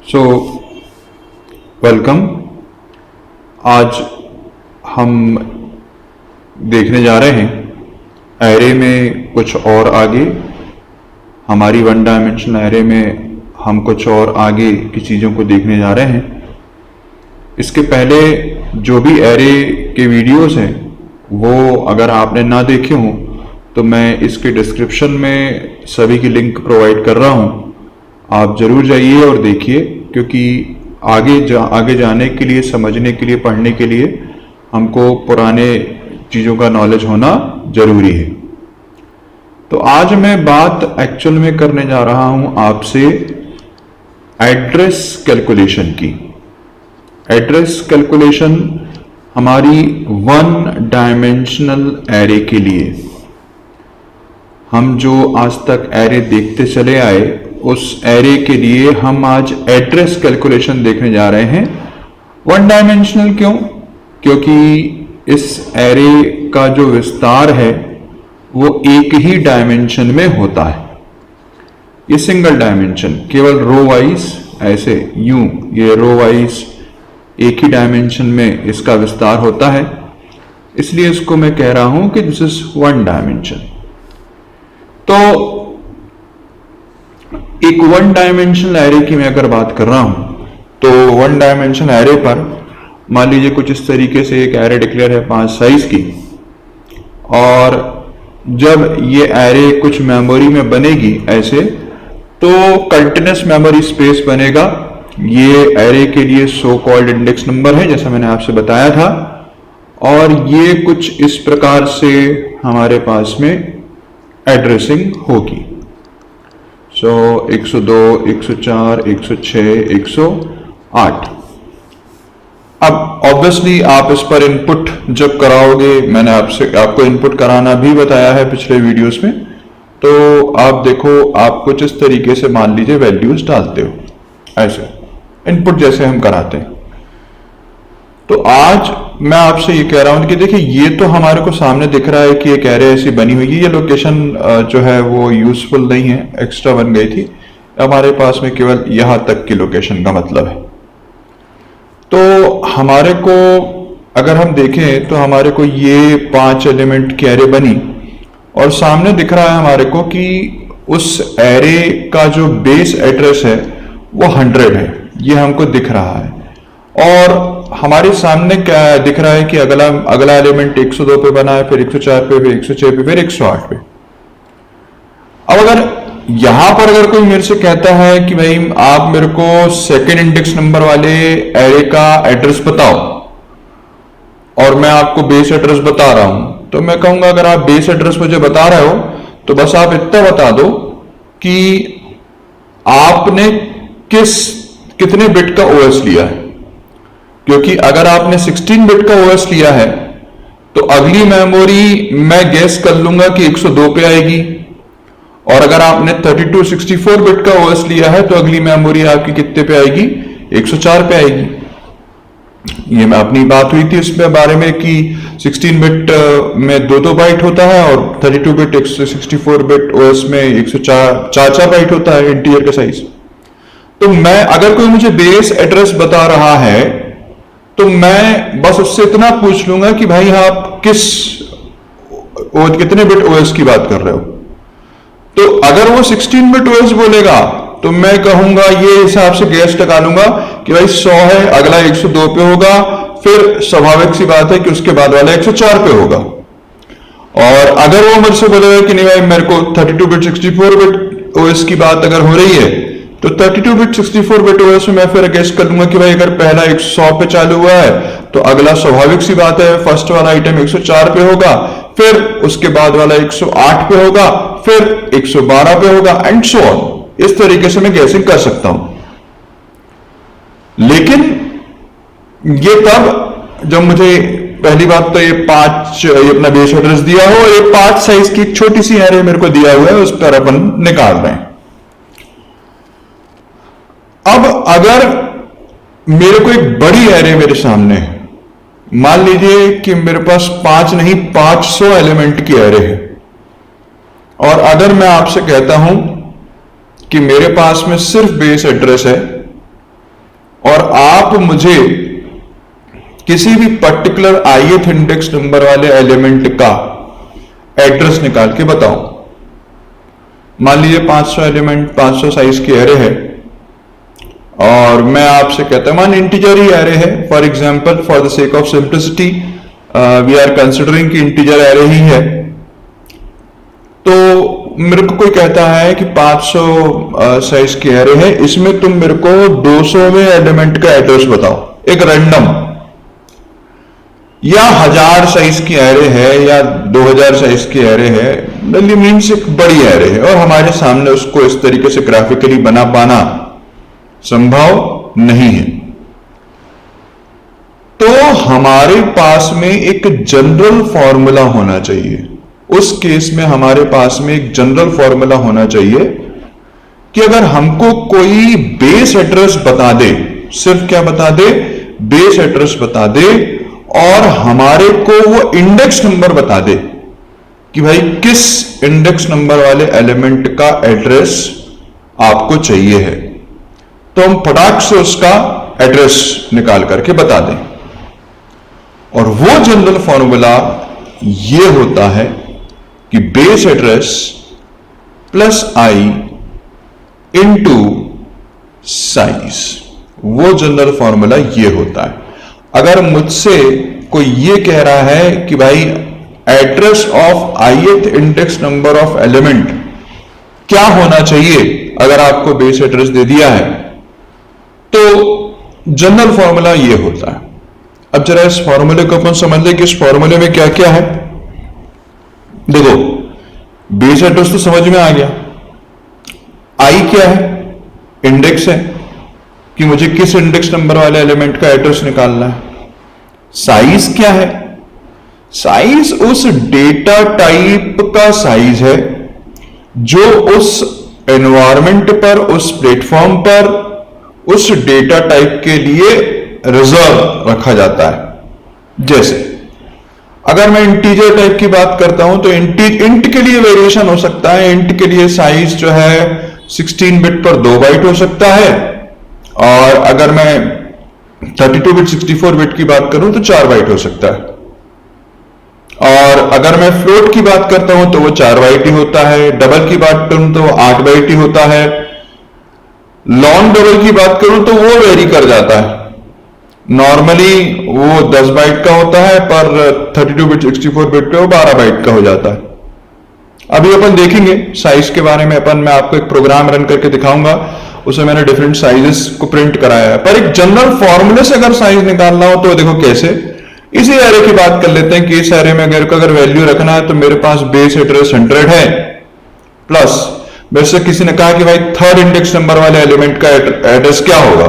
So welcome. आज हम देखने जा रहे हैं एरे में कुछ और आगे। हमारी वन डायमेंशनल एरे में हम कुछ और आगे की चीज़ों को देखने जा रहे हैं। इसके पहले जो भी एरे के वीडियोस हैं वो अगर आपने ना देखे हों तो मैं इसके डिस्क्रिप्शन में सभी की लिंक प्रोवाइड कर रहा हूं। आप ज़रूर जाइए और देखिए, क्योंकि आगे जाने के लिए, समझने के लिए, पढ़ने के लिए हमको पुराने चीज़ों का नॉलेज होना ज़रूरी है। तो आज मैं बात एक्चुअल में करने जा रहा हूं आपसे एड्रेस कैलकुलेशन की। एड्रेस कैलकुलेशन हमारी वन डायमेंशनल एरे के लिए, हम जो आज तक एरे देखते चले आए उस एरे के लिए हम आज एड्रेस कैलकुलेशन देखने जा रहे हैं। वन डायमेंशनल क्यों? क्योंकि इस एरे का जो विस्तार है वो एक ही डायमेंशन में होता है। ये सिंगल डायमेंशन, केवल रो वाइज ऐसे यूं, ये रो वाइज एक ही डायमेंशन में इसका विस्तार होता है, इसलिए इसको मैं कह रहा हूं कि दिस इज वन डायमेंशन। तो एक वन डायमेंशनल एरे की मैं अगर बात कर रहा हूं तो वन डायमेंशनल एरे पर मान लीजिए कुछ इस तरीके से एक एरे डिक्लेयर है 5 साइज की, और जब ये एरे कुछ मेमोरी में बनेगी ऐसे, तो कंटिन्यूस मेमोरी स्पेस बनेगा। ये एरे के लिए सो कॉल्ड इंडेक्स नंबर है, जैसा मैंने आपसे बताया था, और ये कुछ इस प्रकार से हमारे पास में एड्रेसिंग होगी। सो 102, 104, 106, 108। अब ऑब्वियसली आप इस पर इनपुट जब कराओगे, मैंने आपको इनपुट कराना भी बताया है पिछले वीडियोस में, तो आप देखो, आप कुछ इस तरीके से मान लीजिए वैल्यूज डालते हो, ऐसे इनपुट जैसे हम कराते हैं। तो आज मैं आपसे ये कह रहा हूं कि देखिए, ये तो हमारे को सामने दिख रहा है कि एक एरे ऐसी बनी हुई है। ये लोकेशन जो है वो यूजफुल नहीं है, एक्स्ट्रा बन गई थी। हमारे पास में केवल यहां तक की लोकेशन का मतलब है। तो हमारे को अगर हम देखें तो हमारे को ये 5 एलिमेंट की एरे बनी, और सामने दिख रहा है हमारे को कि उस एरे का जो बेस एड्रेस है वो 100 है, ये हमको दिख रहा है। और हमारे सामने क्या दिख रहा है कि अगला एलिमेंट 102 पे बना है, फिर 104 पे, फिर 106 पे, फिर 108 पे। अब अगर यहां पर अगर कोई मेरे से कहता है कि भाई आप मेरे को सेकेंड इंडेक्स नंबर वाले एरे का एड्रेस बताओ, और मैं आपको बेस एड्रेस बता रहा हूं, तो मैं कहूंगा अगर आप बेस एड्रेस मुझे बता रहे हो तो बस आप इतना बता दो कि आपने कितने बिट का ओएस लिया है। क्योंकि अगर आपने 16 बिट का ओएस लिया है तो अगली मेमोरी मैं गेस कर लूंगा कि 102 पे आएगी, और अगर आपने 32 64 बिट का ओएस लिया है तो अगली मेमोरी आपकी कितने पे आएगी? 104 पे आएगी। ये मैं अपनी बात हुई थी इसमें बारे में कि 16 बिट में 2 बाइट होता है, और 32 बिट 164 बिट ओएस में 104 बाइट होता है इंटीजर का साइज। तो मैं अगर कोई मुझे बेस एड्रेस बता रहा है तो मैं बस उससे इतना पूछ लूंगा कि भाई आप कितने बिट ओएस की बात कर रहे हो। तो अगर वो 16 बिट ओएस बोलेगा तो मैं कहूंगा, ये हिसाब से गैस लगा लूंगा कि भाई 100 है, अगला 102 पे होगा, फिर स्वाभाविक सी बात है कि उसके बाद वाला 104 पे होगा। और अगर वो मेरे से बोलेगा कि नहीं भाई मेरे को 32 बिट 64 बिट ओएस की बात अगर हो रही है, तो 32 बिट 64 बिट ओएस में मैं फिर गेस कर लूंगा कि भाई अगर पहला 100 पे चालू हुआ है तो अगला स्वाभाविक सी बात है फर्स्ट वाला आइटम 104 पे होगा, फिर उसके बाद वाला 108 पे होगा, फिर 112 पे होगा, एंड सो ऑन। इस तरीके से मैं गैसिंग कर सकता हूं। लेकिन ये तब जब मुझे पहली बात तो ये अपना बेस एड्रेस दिया हो, ये 5 साइज की एक छोटी सी एरे मेरे को दिया हुआ है, उस पर अपन निकाल रहे हैं। अब अगर मेरे को एक बड़ी एरे मेरे सामने है, मान लीजिए कि मेरे पास 5 नहीं 500 एलिमेंट की एरे है, और अगर मैं आपसे कहता हूं कि मेरे पास में सिर्फ बेस एड्रेस है और आप मुझे किसी भी पर्टिकुलर ith इंडेक्स नंबर वाले एलिमेंट का एड्रेस निकाल के बताओ। मान लीजिए 500 एलिमेंट 500 साइज की एरे है और मैं आपसे कहता हूं मान इंटीजर ही एरे है, for example for the sake of simplicity we are considering कि इंटीजर एरे ही है। तो मेरे को कोई कहता है कि 500 साइज की एरे है, इसमें तुम मेरे को 200वें एलिमेंट का एड्रेस बताओ, एक रैंडम, या 1000 साइज की एरे है या 2000 साइज की एरे है, मीन्स एक बड़ी एरे है और हमारे सामने उसको इस तरीके से ग्राफिकली बना पाना संभव नहीं है। तो हमारे पास में एक जनरल फॉर्मूला होना चाहिए। उस केस में हमारे पास में एक जनरल फॉर्मूला होना चाहिए कि अगर हमको कोई बेस एड्रेस बता दे, सिर्फ क्या बता दे, बेस एड्रेस बता दे, और हमारे को वो इंडेक्स नंबर बता दे कि भाई किस इंडेक्स नंबर वाले एलिमेंट का एड्रेस आपको चाहिए है, तो हम फटाक से उसका एड्रेस निकाल करके बता दें। और वो जनरल फॉर्मूला ये होता है कि बेस एड्रेस प्लस आई इंटू साइज, वो जनरल फॉर्मूला ये होता है। अगर मुझसे कोई ये कह रहा है कि भाई address of ith index number of element क्या होना चाहिए, अगर आपको बेस एड्रेस दे दिया है, तो जनरल फॉर्मूला ये होता है। अब जरा इस फॉर्मूले को अपन समझ लें कि इस फॉर्मूले में क्या क्या है। देखो, बेस एड्रेस तो समझ में आ गया, आई क्या है, इंडेक्स है कि मुझे किस इंडेक्स नंबर वाले एलिमेंट का एड्रेस निकालना है। साइज क्या है, साइज उस डेटा टाइप का साइज है जो उस एनवायरमेंट पर, उस प्लेटफॉर्म पर, उस डेटा टाइप के लिए रिजर्व रखा जाता है। जैसे अगर मैं इंटीजर टाइप की बात करता हूं तो इंट के लिए वेरिएशन हो सकता है। इंट के लिए साइज जो है 16 बिट पर 2 बाइट हो सकता है, और अगर मैं 32 बिट 64 बिट की बात करूं तो 4 बाइट हो सकता है। और अगर मैं फ्लोट की बात करता हूं तो वो 4 बाइट ही होता है। डबल की बात करूं तो 8 बाइट ही होता है। लॉन्ग डबल की बात करूं तो वो वेरी कर जाता है। नॉर्मली वो 10 बाइट का होता है, पर 32 बिट 64 बिट पे वो 12 बाइट का हो जाता है। अभी अपन देखेंगे साइज के बारे में, मैं आपको एक प्रोग्राम रन करके दिखाऊंगा, उसमें मैंने डिफरेंट साइजेस को प्रिंट कराया है। पर एक जनरल फॉर्मूले से अगर साइज निकालना हो तो देखो कैसे। इसी एरे की बात कर लेते हैं कि इस एरे में अगर वैल्यू रखना है तो मेरे पास बेस एड्रेस 100 है, प्लस मेरे से किसी ने कहा कि भाई थर्ड इंडेक्स नंबर वाले एलिमेंट का एड्रेस क्या होगा,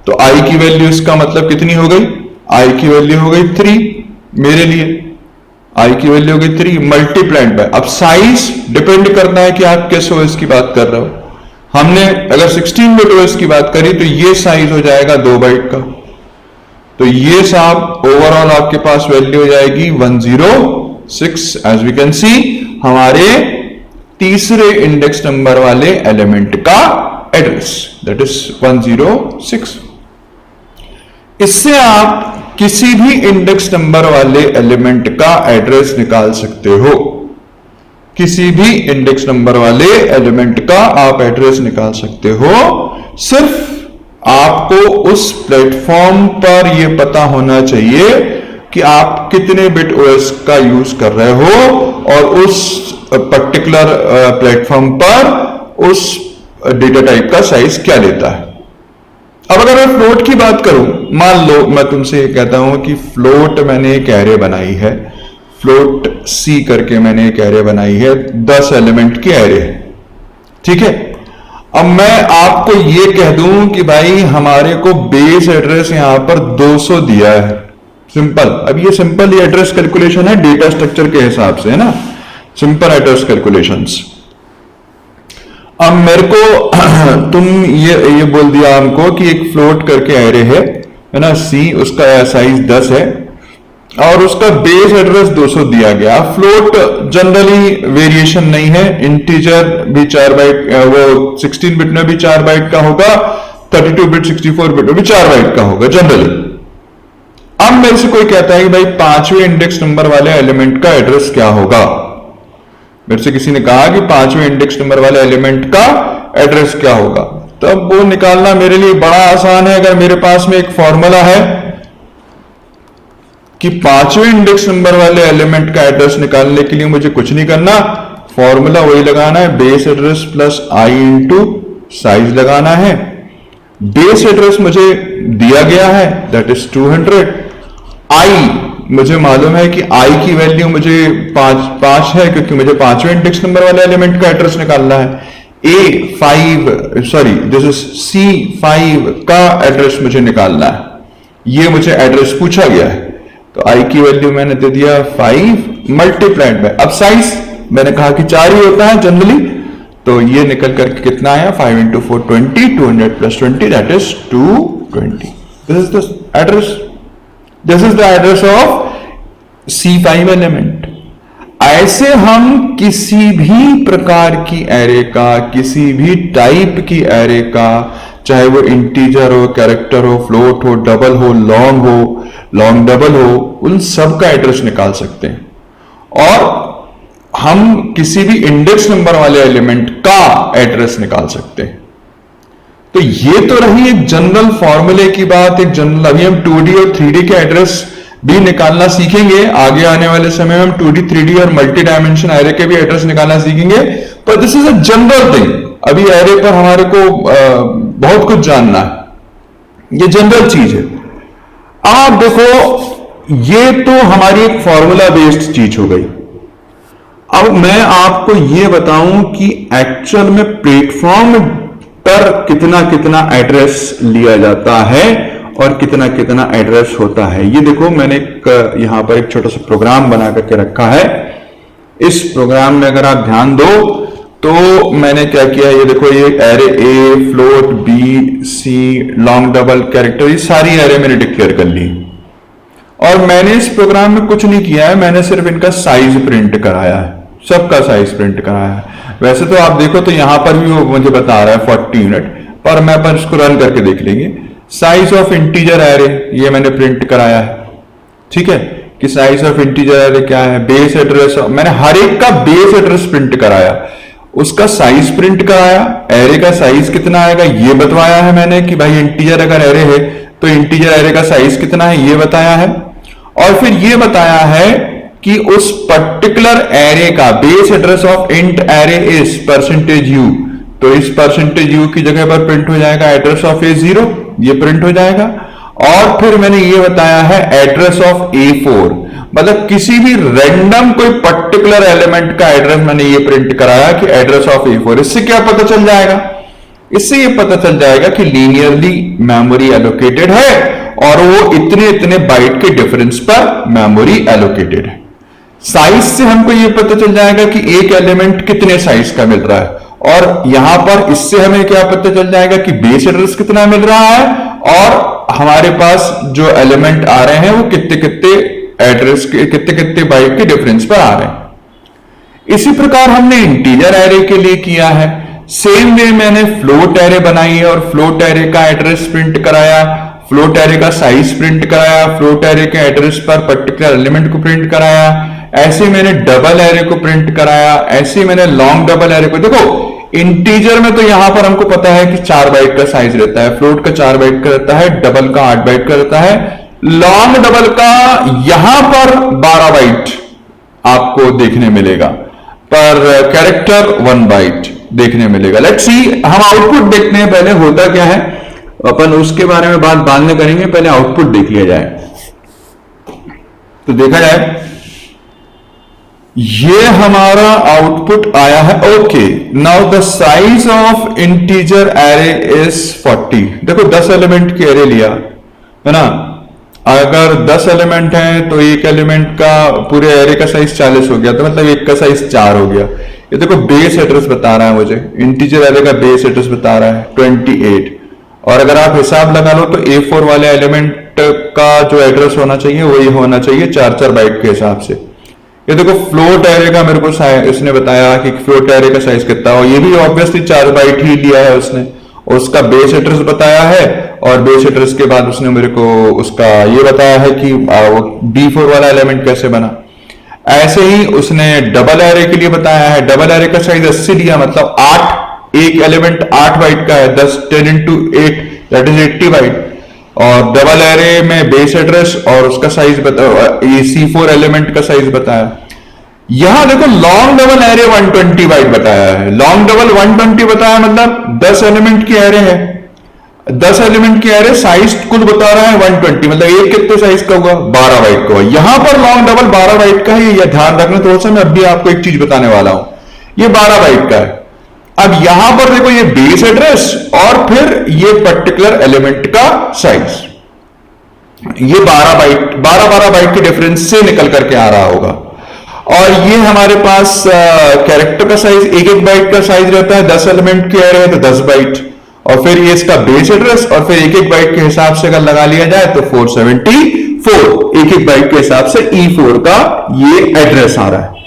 तो आई की वैल्यू इसका मतलब कितनी हो गई, आई की वैल्यू हो गई 3 मेरे लिए, आई की वैल्यू हो गई 3 मल्टीप्लाइड बाय। अब साइज डिपेंड करता है कि आप किस ओएस की बात कर रहे हो। हमने अगर 16 बिट ओएस की बात करी तो ये साइज हो जाएगा 2 बाइट का, तो ये साहब ओवरऑल आपके पास वैल्यू हो जाएगी 106। एज वी कैन सी हमारे तीसरे इंडेक्स नंबर वाले एलिमेंट का एड्रेस, दैट इज 106। इससे आप किसी भी इंडेक्स नंबर वाले एलिमेंट का एड्रेस निकाल सकते हो। किसी भी इंडेक्स नंबर वाले एलिमेंट का आप एड्रेस निकाल सकते हो। सिर्फ आपको उस प्लेटफॉर्म पर यह पता होना चाहिए कि आप कितने बिट ओएस का यूज कर रहे हो और उस पर्टिकुलर प्लेटफॉर्म पर उस डेटा टाइप का साइज क्या लेता है। अब अगर मैं फ्लोट की बात करूं, मान लो मैं तुमसे ये कहता हूं कि फ्लोट मैंने एक एरे बनाई है, फ्लोट सी करके मैंने एक एरे बनाई है, 10 एलिमेंट की एरे है, ठीक है। अब मैं आपको ये कह दूं कि भाई हमारे को बेस एड्रेस यहां पर 200 दिया है, सिंपल। अब ये सिंपल एड्रेस कैलकुलेशन है डेटा स्ट्रक्चर के हिसाब से, है ना, सिंपल एड्रेस कैलकुलेशंस। अब मेरे को तुम ये बोल दिया हमको कि एक फ्लोट करके एरे है ना, सी, उसका साइज 10 है और उसका बेस एड्रेस 200 दिया गया। फ्लोट जनरली वेरिएशन नहीं है, इंटीजर भी 4 बाइट, वो 16 बिट में भी 4 बाइट का होगा, 32 बिट 64 बिट भी 4 बाइट का होगा जनरली। अब मेरे से कोई कहता है कि भाई 5वें इंडेक्स नंबर वाले एलिमेंट का एड्रेस क्या होगा। मेरे से किसी ने कहा कि 5वें इंडेक्स नंबर वाले एलिमेंट का एड्रेस क्या होगा, तब वो निकालना मेरे लिए बड़ा आसान है। अगर मेरे पास में एक फॉर्मूला है कि 5वें इंडेक्स नंबर वाले एलिमेंट का एड्रेस निकालने के लिए मुझे कुछ नहीं करना, फॉर्मूला वही लगाना है, बेस एड्रेस प्लस आई इंटू साइज लगाना है। बेस एड्रेस मुझे दिया गया है दैट इज 200। आई मुझे मालूम है कि आई की वैल्यू मुझे 5 है क्योंकि मुझे 5वें इंडेक्स नंबर वाले एलिमेंट का एड्रेस निकालना है। दिस इज C5 का एड्रेस मुझे निकालना है, ये मुझे एड्रेस पूछा गया है। तो आई की वैल्यू मैंने दे दिया 5 मल्टीप्लाइड बाय, अब साइज मैंने कहा कि 4 ही होता है जनरली, तो ये निकल करके कितना आया 5 into 4 20, 200 plus 20 that is 220। This is the address, this is the address of C5 element. ऐसे हम किसी भी प्रकार की एरे का, किसी भी टाइप की एरे का, चाहे वो इंटीजर हो, कैरेक्टर हो, फ्लोट हो, डबल हो, लॉन्ग डबल हो, उन सब का एड्रेस निकाल सकते हैं। और हम किसी भी इंडेक्स नंबर वाले एलिमेंट का एड्रेस निकाल सकते हैं। तो ये तो रही एक जनरल फॉर्मूले की बात, एक जनरल। अभी हम 2D और 3D के एड्रेस भी निकालना सीखेंगे, आगे आने वाले समय में हम 2D 3D और मल्टी डायमेंशन एरे के भी एड्रेस निकालना सीखेंगे, पर this is a general thing. अभी एरे पर हमारे को बहुत कुछ जानना है, ये जनरल चीज है। आप देखो, ये तो हमारी एक फॉर्मूला बेस्ड चीज हो गई। अब मैं आपको यह बताऊं कि एक्चुअल में प्लेटफॉर्म पर कितना कितना एड्रेस लिया जाता है और कितना कितना एड्रेस होता है। ये देखो, मैंने यहां पर एक छोटा सा प्रोग्राम बना करके रखा है। इस प्रोग्राम में अगर आप ध्यान दो तो मैंने क्या किया, ये देखो, ये array A, float B, C, long double, character, ये सारी एरे मैंने डिक्लेयर कर ली। और मैंने इस प्रोग्राम में कुछ नहीं किया है, मैंने सिर्फ इनका साइज प्रिंट कराया है, सबका साइज प्रिंट कराया है। वैसे तो आप देखो तो यहां पर भी वो मुझे बता रहा है 40 यूनिट, पर मैं पर इसको रन करके देख लेंगे। साइज ऑफ इंटीजर एरे ये मैंने प्रिंट कराया है, ठीक है, कि साइज ऑफ इंटीजर एरे क्या है। बेस एड्रेस मैंने हर एक का बेस एड्रेस प्रिंट कराया, उसका साइज प्रिंट कराया, एरे का साइज कितना आएगा ये बतवाया है मैंने कि भाई इंटीजर अगर एरे है तो इंटीजर एरे का साइज कितना है ये बताया है। और फिर ये बताया है कि उस पर्टिकुलर एरे का base address of int array is %u, तो इस %u की जगह पर प्रिंट हो जाएगा एड्रेस ऑफ A0, ये प्रिंट हो जाएगा। और फिर मैंने ये बताया है एड्रेस ऑफ A4, मतलब किसी भी रैंडम कोई पर्टिकुलर एलिमेंट का एड्रेस मैंने ये प्रिंट कराया कि एड्रेस ऑफ A4। इससे क्या पता चल जाएगा, इससे ये पता चल जाएगा कि लीनियरली मेमोरी एलोकेटेड है और वो इतने इतने बाइट के डिफरेंस पर मेमोरी एलोकेटेड है। साइज से हमको ये पता चल जाएगा कि एक एलिमेंट कितने साइज का मिल रहा है, और यहां पर इससे हमें क्या पता चल जाएगा कि बेस एड्रेस कितना मिल रहा है और हमारे पास जो एलिमेंट आ रहे हैं वो कितने कितने एड्रेस के, कितने कितने बाइट के डिफरेंस पर आ रहे हैं। इसी प्रकार हमने इंटीजर एरे के लिए किया है। सेम वे मैंने फ्लोट एरे बनाई है और फ्लोट एरे का एड्रेस प्रिंट कराया, फ्लोट एरे का साइज प्रिंट कराया, फ्लोट एरे के एड्रेस पर पर्टिकुलर एलिमेंट को प्रिंट कराया। ऐसे मैंने डबल एरे को प्रिंट कराया, ऐसे मैंने लॉन्ग डबल एरे को। देखो, इंटीजर में तो यहां पर हमको पता है कि 4 बाइट का साइज रहता है, फ्लोट का 4 बाइट का रहता है, डबल का 8 बाइट का रहता है, लॉन्ग डबल का यहां पर 12 बाइट आपको देखने मिलेगा, पर कैरेक्टर 1 बाइट देखने मिलेगा। लेट्स सी, हम आउटपुट देखते हैं पहले होता क्या है, अपन उसके बारे में बात बाद में करेंगे, पहले आउटपुट देख लिया जाए। तो देखा जाए, ये हमारा आउटपुट आया है। Okay, now the size of integer array is 40। देखो 10 एलिमेंट की एरे लिया है ना, अगर 10 एलिमेंट है तो एक एलिमेंट का पूरे एरे का साइज 40 हो गया, तो मतलब एक का साइज 4 हो गया। ये देखो बेस एड्रेस बता रहा है मुझे, इंटीजर एरे का बेस एड्रेस बता रहा है 28। और अगर आप हिसाब लगा लो तो A4 वाले एलिमेंट का जो एड्रेस होना चाहिए वही होना चाहिए 4-4 बाइट के हिसाब से। ये देखो फ्लोट एरे का मेरे को इसने बताया कि फ्लोट एरे का साइज कितना हो, ये भी ऑब्वियसली 4 बाइट ही लिया है उसने। उसका बेस एड्रेस बताया है, और बेस एड्रेस के बाद उसने मेरे को उसका ये बताया है कि वो D4 वाला एलिमेंट कैसे बना। ऐसे ही उसने डबल एरे के लिए बताया है, डबल एरे का साइज 80 लिया, मतलब 8, एक एलिमेंट 8 बाइट का है, 10 into 8 दैट इज 80 बाइट। और डबल एरे में बेस एड्रेस और उसका साइज C4 एलिमेंट का साइज बताया। यहां देखो लॉन्ग डबल एरे 120 बाइट बताया है। लॉन्ग डबल 120 बताया मतलब 10 एलिमेंट की एरे है, 10 एलिमेंट की एरे, साइज कुल बता रहा है 120, मतलब एक कितने साइज का होगा, 12 बाइट का होगा। यहां पर लॉन्ग डबल 12 बाइट का है, यह ध्यान रखना थोड़ा सा, मैं अभी आपको एक चीज बताने वाला हूं, ये 12 बाइट का है। अब यहां पर देखो ये बेस एड्रेस और फिर ये पर्टिकुलर एलिमेंट का साइज, ये 12 बाइट के डिफरेंस से निकल करके आ रहा होगा। और ये हमारे पास कैरेक्टर का साइज, एक एक बाइट का साइज रहता है, 10 एलिमेंट की एरे है तो 10 बाइट, और फिर ये इसका बेस एड्रेस, और फिर एक एक बाइट के हिसाब से अगर लगा लिया जाए तो 474 एक एक बाइट के हिसाब से E4 का ये एड्रेस आ रहा है।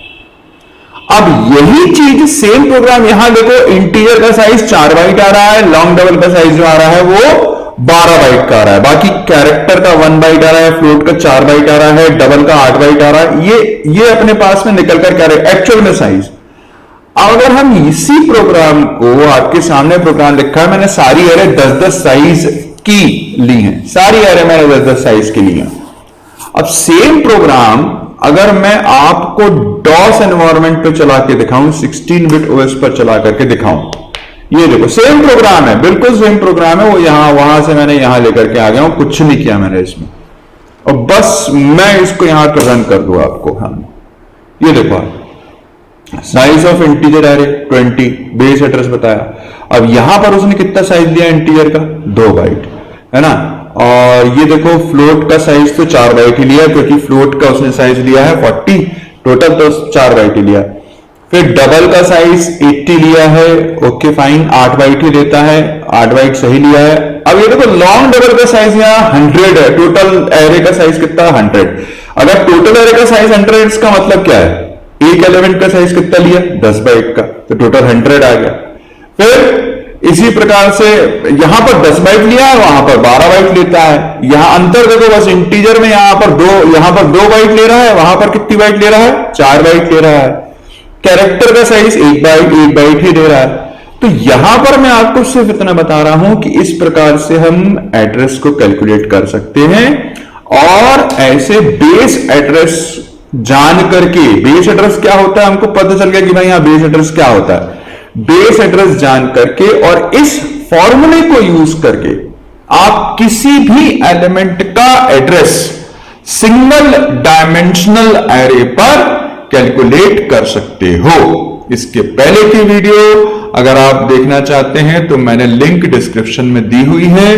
अब यही चीज सेम प्रोग्राम यहां देखो, इंटीजर का साइज 4 बाइट आ रहा है, लॉन्ग डबल का साइज जो आ रहा है वो 12 बाइट का आ रहा है, बाकी कैरेक्टर का 1 बाइट आ रहा है, फ्लोट का 4 बाइट आ रहा है, डबल का 8 बाइट आ रहा है। ये अपने पास में निकल कर क्या रहे एक्चुअल में साइज। अगर हम इसी प्रोग्राम को, आपके सामने प्रोग्राम लिखा है, मैंने सारी एरे 10-10 साइज की ली है, सारी एरे मैंने 10-10 साइज की ली है। अब सेम प्रोग्राम अगर मैं आपको डॉस एनवायरनमेंट पे चला के दिखाऊं, 16 बिट ओएस पर चला करके दिखाऊं, ये देखो सेम प्रोग्राम है, बिल्कुल सेम प्रोग्राम है, वो यहां वहां से मैंने यहां लेकर के आ गया हूं, कुछ नहीं किया मैंने इसमें, और बस मैं इसको यहां पर रन कर दूं आपको। हम ये देखो size of integer array 20, base address बताया। अब यहां पर उसने कितना साइज लिया इंटीजर का, 2 बाइट है ना, और ये देखो फ्लोट का साइज तो 4 बाइट ही लिया, क्योंकि फ्लोट का उसने साइज लिया है 40, टोटल तो 4 बाइट ही लिया। फिर डबल का साइज 80 लिया है, ओके फाइन, 8 बाइट ही लेता है, 8 बाइट सही लिया है। अब ये देखो लॉन्ग डबल का साइज यहाँ 100 है, टोटल एरे का साइज कितना 100। अगर टोटल एरे का साइज 100 इसका मतलब क्या है, एक एलिमेंट का साइज कितना लिया 10 बाइट का, तो टोटल 100 आ गया। फिर इसी प्रकार से यहां पर 10 बाइट लिया है, वहां पर 12 बाइट लेता है। यहां अंतर देखो बस इंटीजर में, यहां पर 2 बाइट ले रहा है, वहां पर कितनी बाइट ले रहा है, 4 बाइट ले रहा है। कैरेक्टर का साइज 1 बाइट ही दे रहा है। तो यहां पर मैं आपको सिर्फ इतना बता रहा हूं कि इस प्रकार से हम एड्रेस को कैलकुलेट कर सकते हैं, और ऐसे बेस एड्रेस जान करके, बेस एड्रेस क्या होता है हमको पता चल गया कि भाई यहां बेस एड्रेस क्या होता है, बेस एड्रेस जान करके और इस फॉर्मूले को यूज करके आप किसी भी एलिमेंट का एड्रेस सिंगल डायमेंशनल एरे पर कैलकुलेट कर सकते हो। इसके पहले की वीडियो अगर आप देखना चाहते हैं तो मैंने लिंक डिस्क्रिप्शन में दी हुई है,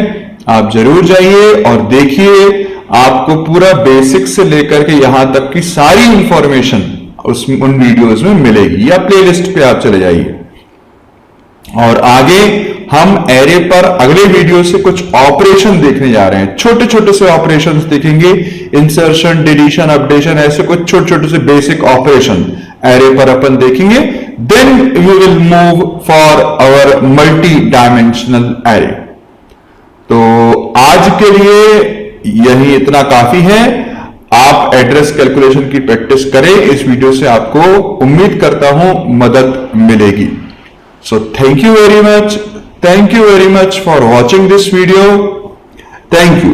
आप जरूर जाइए और देखिए, आपको पूरा बेसिक से लेकर के यहां तक की सारी इंफॉर्मेशन उन वीडियोस में मिलेगी, या प्लेलिस्ट पे आप चले जाइए। और आगे हम एरे पर अगले वीडियो से कुछ ऑपरेशन देखने जा रहे हैं, छोटे छोटे से ऑपरेशंस देखेंगे, इंसर्शन, डिलीशन, अपडेशन, ऐसे कुछ छोटे छोटे से बेसिक ऑपरेशन एरे पर अपन देखेंगे। Then you will move for our multi dimensional array. तो आज के लिए यही इतना काफी है। आप एड्रेस कैलकुलेशन की प्रैक्टिस करें, इस वीडियो से आपको उम्मीद करता हूं मदद मिलेगी। So thank you very much for watching this video. Thank you.